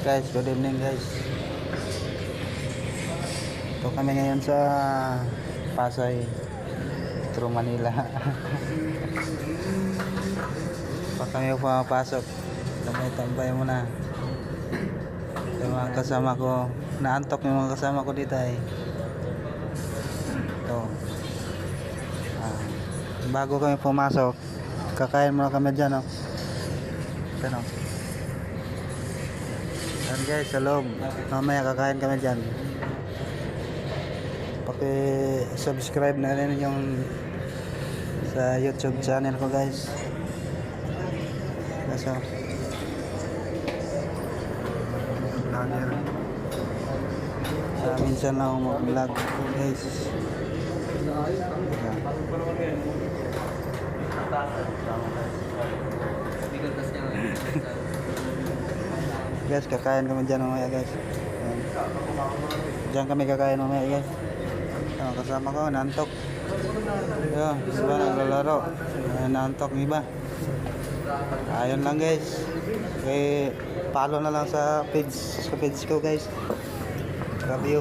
Guys, good evening guys. Ito kami ngayon sa Pasay, Metro Manila. Pa kami pumapasok. Tambay-tambay muna. Yung mga kasama ko, naantok yung mga kasama ko dito ay. Ito. Bago kami pumasok, kakain muna kami dyan, oh. Ano? Yan guys, sa loob. Mamaya kakain kami dyan. Paki-subscribe na rin yung sa YouTube channel ko guys. So, vlogger. Minsan lang ako mag-vlog guys. Guys, kakain kami dyan mamaya guys. Diyan kami kakain mamaya guys. Kasama ko, nantok. Yun, iba naglalaro. Nantok ng iba. Ayun lang guys. Okay, follow na lang sa page ko guys. Love you.